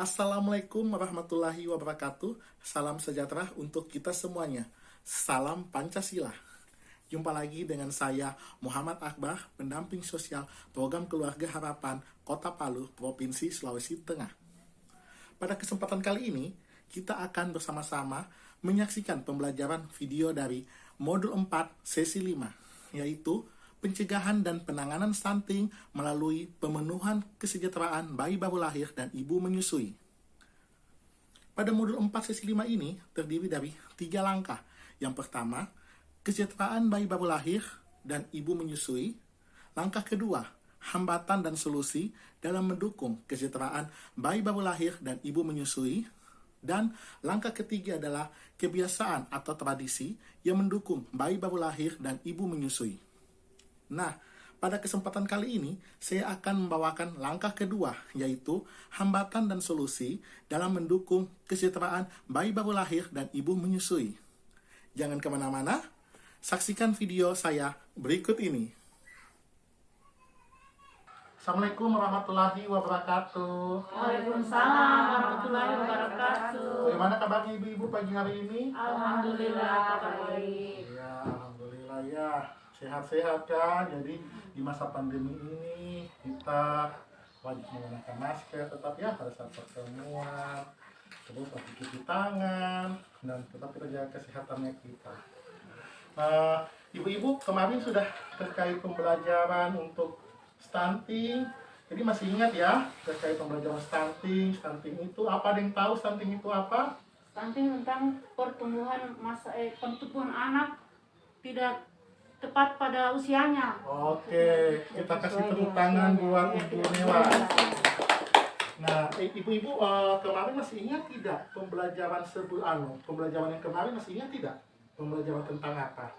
Assalamualaikum warahmatullahi wabarakatuh. Salam sejahtera untuk kita semuanya. Salam Pancasila. Jumpa lagi dengan saya, Muhammad Akbar, pendamping sosial Program Keluarga Harapan Kota Palu, Provinsi Sulawesi Tengah. Pada kesempatan kali ini, kita akan bersama-sama menyaksikan pembelajaran video dari Modul 4 Sesi 5, yaitu pencegahan dan penanganan stunting melalui pemenuhan kesejahteraan bayi baru lahir dan ibu menyusui. Pada modul 4 sesi 5 ini terdiri dari 3 langkah. Yang pertama, kesejahteraan bayi baru lahir dan ibu menyusui. Langkah kedua, hambatan dan solusi dalam mendukung kesejahteraan bayi baru lahir dan ibu menyusui. Dan langkah ketiga adalah kebiasaan atau tradisi yang mendukung bayi baru lahir dan ibu menyusui. Nah, pada kesempatan kali ini, saya akan membawakan langkah kedua, yaitu hambatan dan solusi dalam mendukung kesejahteraan bayi baru lahir dan ibu menyusui. Jangan kemana-mana, saksikan video saya berikut ini. Assalamualaikum warahmatullahi wabarakatuh. Waalaikumsalam warahmatullahi wabarakatuh. Bagaimana kabarnya ibu-ibu pagi hari ini? Alhamdulillah baik. Ya, alhamdulillah ya. Sehat-sehat kan. Jadi di masa pandemi ini kita wajib menggunakan masker tetap ya pada saat pertemuan, terus wajib cuci tangan dan tetap kita jaga kesehatannya kita. Ibu-ibu kemarin sudah terkait pembelajaran untuk stunting. Jadi masih ingat ya terkait pembelajaran stunting. Stunting itu apa? Ada yang tahu stunting itu apa? Stunting tentang pertumbuhan anak tidak tepat pada usianya. Oke, kita kasih tepuk tangan buat Ibu Nela. Nah, ibu-ibu kemarin masih ingat tidak pembelajaran pembelajaran yang kemarin masih ingat tidak? Pembelajaran tentang apa?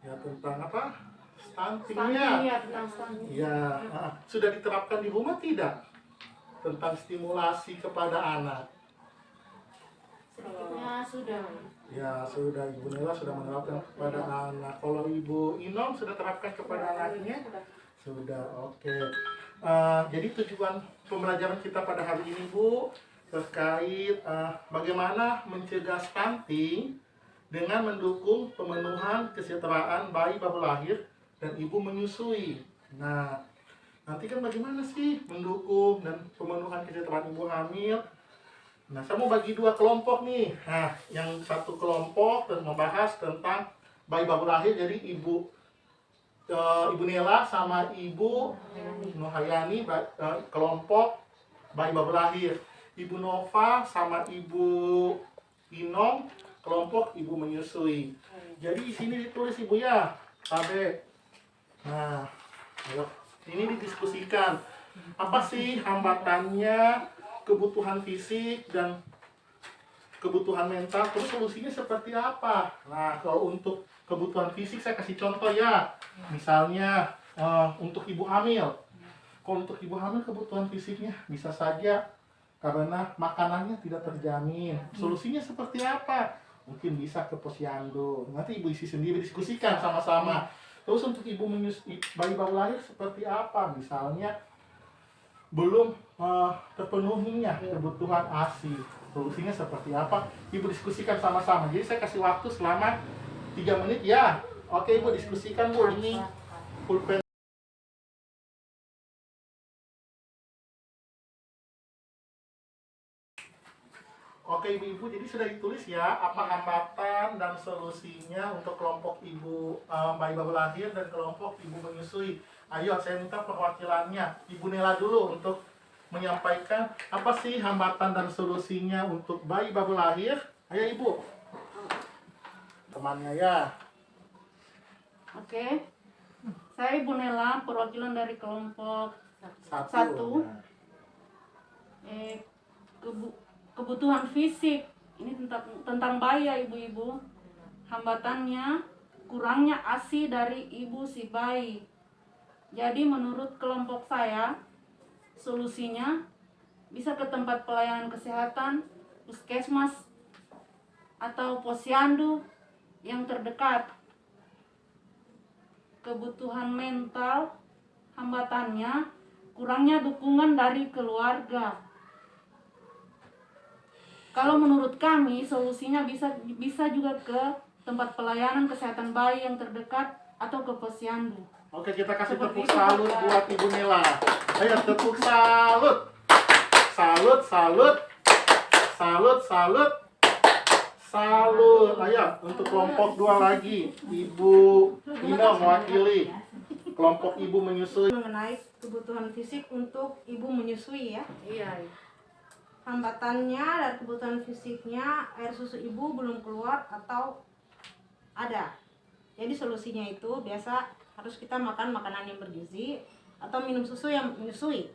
Ya, tentang apa? Stuntingnya. Ya, tentang stunting. Ya, sudah diterapkan di rumah tidak? Tentang stimulasi kepada anak. Sedikitnya sudah. Ya, sudah Ibu Nela sudah menerapkan kepada anak. Kalau Ibu Inom sudah terapkan kepada anaknya? Sudah, oke. Jadi tujuan pembelajaran kita pada hari ini, Bu, terkait bagaimana mencegah stunting dengan mendukung pemenuhan kesejahteraan bayi baru lahir dan ibu menyusui. Nah, nanti kan bagaimana sih mendukung dan pemenuhan kesejahteraan ibu hamil? Nah, saya mau bagi 2 kelompok nih. Nah, yang satu kelompok membahas tentang bayi baru lahir, jadi Ibu Nela sama Ibu Nuhayani kelompok bayi baru lahir. Ibu Nova sama Ibu Inom kelompok ibu menyusui. Jadi di sini ditulis Ibu ya, Abe. Nah, ayo ini didiskusikan. Apa sih hambatannya? Kebutuhan fisik dan kebutuhan mental, terus solusinya seperti apa? Nah, kalau untuk kebutuhan fisik saya kasih contoh ya. Misalnya untuk ibu hamil. Kalau untuk ibu hamil kebutuhan fisiknya bisa saja karena makanannya tidak terjamin. Solusinya seperti apa? Mungkin bisa ke posyandu. Nanti ibu isi sendiri diskusikan sama-sama. Terus untuk ibu bayi baru lahir seperti apa? Misalnya belum terpenuhinya kebutuhan ASI. Solusinya seperti apa? Ibu diskusikan sama-sama. Jadi saya kasih waktu selama 3 menit ya. Oke, Ibu diskusikan Bu, ini pulpen. Oke ibu-ibu, jadi sudah ditulis ya apa hambatan dan solusinya untuk kelompok ibu bayi baru lahir dan kelompok ibu menyusui. Ayo saya minta perwakilannya Ibu Nela dulu untuk menyampaikan apa sih hambatan dan solusinya untuk bayi baru lahir. Ayo Ibu, temannya ya. Oke. Saya Ibu Nela, perwakilan dari kelompok Satu. kebutuhan fisik. Ini tentang bayi ya ibu-ibu. Hambatannya kurangnya ASI dari ibu si bayi. Jadi menurut kelompok saya, solusinya bisa ke tempat pelayanan kesehatan, puskesmas, atau posyandu yang terdekat. Kebutuhan mental, hambatannya kurangnya dukungan dari keluarga. Kalau menurut kami solusinya bisa juga ke tempat pelayanan kesehatan bayi yang terdekat atau ke posyandu. Oke, kita kasih Seperti tepuk itu, salut Bapak. buat Ibu Nela. Ayo tepuk salut. Salut, salut. Salut, salut. Salut. Ayo untuk kelompok 2 lagi. Ibu Ina mewakili kelompok ibu menyusui. Mengenai kebutuhan fisik untuk ibu menyusui ya. Iya. Hambatannya dari kebutuhan fisiknya, air susu ibu belum keluar atau ada. Jadi solusinya itu biasa harus kita makan makanan yang bergizi atau minum susu yang menyusui.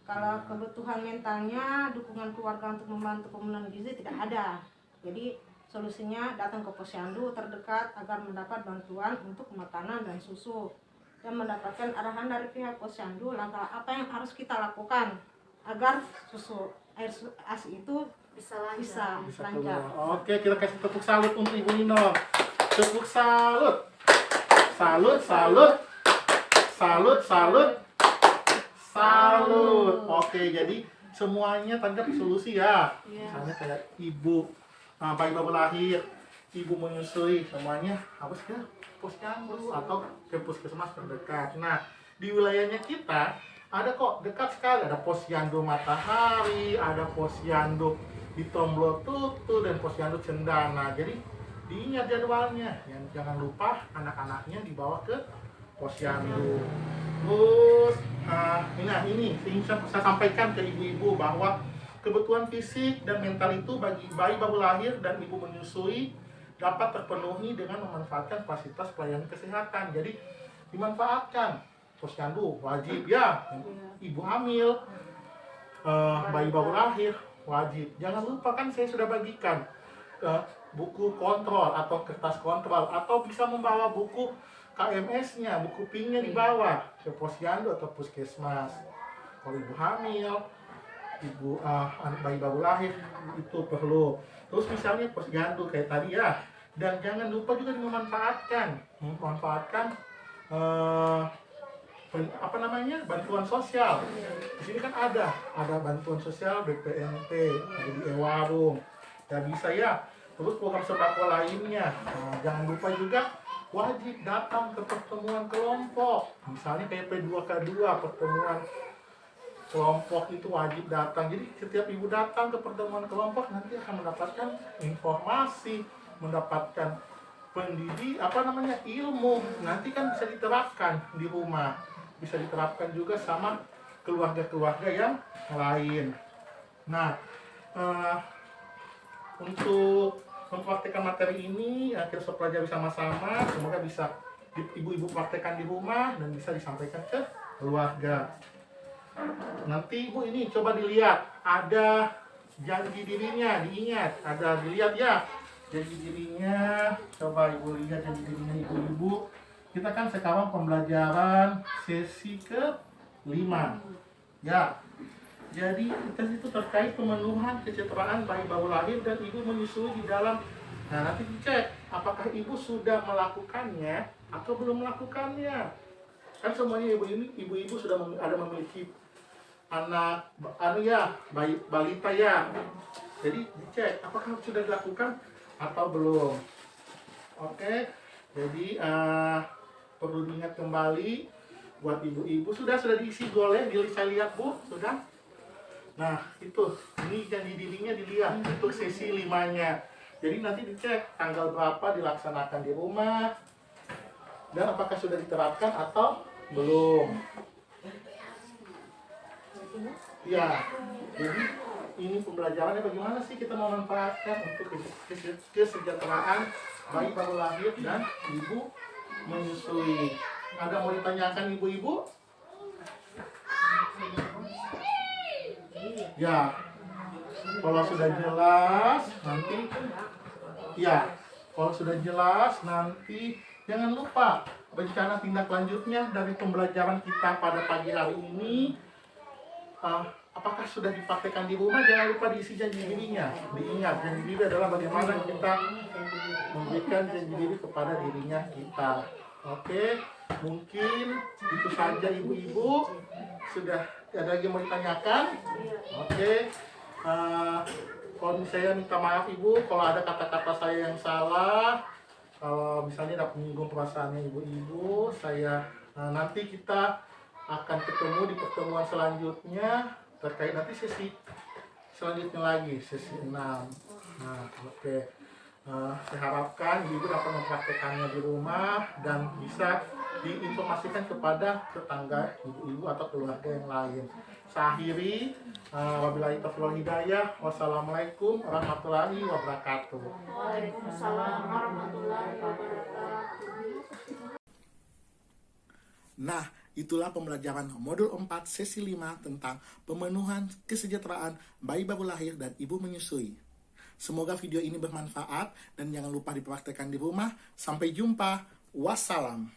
Kalau kebutuhan mentalnya, dukungan keluarga untuk membantu pemenuhan gizi tidak ada. Jadi solusinya datang ke posyandu terdekat agar mendapat bantuan untuk makanan dan susu, dan mendapatkan arahan dari pihak posyandu langkah apa yang harus kita lakukan agar ASI itu bisa lancar. Oke, kita kasih tepuk salut untuk Ibu Nino. Tepuk salut. Salut, salut. Salut, salut. Salut. Oke, jadi semuanya tanda solusi ya. Misalnya kayak ibu bayi baru lahir, ibu menyusui, semuanya harus ke posyandu atau ke puskesmas terdekat. Nah, di wilayahnya kita ada kok dekat sekali, ada posyandu Matahari, ada posyandu di Tomblo Tutu dan posyandu Cendana. Jadi diingat jadwalnya, jangan lupa anak-anaknya dibawa ke posyandu. Terus ini ingin saya sampaikan ke ibu-ibu bahwa kebutuhan fisik dan mental itu bagi bayi baru lahir dan ibu menyusui dapat terpenuhi dengan memanfaatkan fasilitas pelayanan kesehatan. Jadi dimanfaatkan posyandu wajib ya, ibu hamil, bayi baru lahir wajib. Jangan lupa kan saya sudah bagikan buku kontrol atau kertas kontrol, atau bisa membawa buku KMS-nya, buku PIN-nya dibawa ke posyandu atau puskesmas. Kalau ibu hamil, ibu bayi baru lahir itu perlu. Terus misalnya posyandu kayak tadi ya, dan jangan lupa juga memanfaatkan bantuan sosial. Di sini kan ada bantuan sosial BPNT, ada di e-warung, ya bisa ya. Terus program sembako lainnya. Jangan lupa juga wajib datang ke pertemuan kelompok. Misalnya kayak P2K2, pertemuan kelompok itu wajib datang. Jadi setiap ibu datang ke pertemuan kelompok nanti akan mendapatkan informasi, mendapatkan ilmu. Nanti kan bisa diterapkan di rumah, bisa diterapkan juga sama keluarga-keluarga yang lain. Nah, untuk mempraktekkan materi ini kita pelajari sama-sama, semoga bisa ibu-ibu praktekkan di rumah dan bisa disampaikan ke keluarga. Nanti ibu ini coba dilihat, ada janji dirinya, diingat, ada dilihat ya janji dirinya. Coba ibu lihat janji dirinya ibu-ibu. Kita kan sekarang pembelajaran sesi ke-5 ya. Jadi itu terkait pemenuhan kesejahteraan bayi baru lahir dan ibu menyusui di dalam. Nah, nanti dicek apakah ibu sudah melakukannya atau belum melakukannya. Kan semuanya ibu-ibu sudah ada memiliki anak balita ya. Jadi dicek apakah sudah dilakukan atau belum. Oke. Jadi perlu diingat kembali buat ibu-ibu, sudah diisi boleh saya lihat Bu, sudah. Nah, ini janji dirinya dilihat untuk sesi 5-nya. Jadi nanti dicek tanggal berapa dilaksanakan di rumah dan apakah sudah diterapkan atau belum. Ya, jadi ini pembelajarannya bagaimana sih kita memanfaatkan untuk kesejahteraan bayi baru lahir dan ibu menyusui. Ada mau ditanyakan ibu-ibu? Ya, kalau sudah jelas nanti jangan lupa rencana tindak lanjutnya dari pembelajaran kita pada pagi hari ini. Apakah sudah dipraktekkan di rumah? Jangan lupa diisi janji dirinya. Diingat, janji diri adalah bagaimana kita memberikan janji diri kepada dirinya kita. Oke, mungkin itu saja ibu-ibu. Sudah ada lagi yang mau ditanyakan? Oke, Kalau saya minta maaf Ibu kalau ada kata-kata saya yang salah. Kalau misalnya ada menyinggung perasaannya ibu-ibu, nanti kita akan ketemu di pertemuan selanjutnya terkait nanti sesi selanjutnya lagi, sesi 6. Nah, oke. Saya harapkan ibu dapat mempraktekannya di rumah dan bisa diinformasikan kepada tetangga ibu-ibu atau keluarga yang lain. Saya akhiri. Wabillahi taufiq wal hidayah. Wassalamualaikum warahmatullahi wabarakatuh. Waalaikumsalam warahmatullahi wabarakatuh. Nah, itulah pembelajaran modul 4 sesi 5 tentang pemenuhan kesejahteraan bayi baru lahir dan ibu menyusui. Semoga video ini bermanfaat dan jangan lupa dipraktekkan di rumah. Sampai jumpa. Wassalam.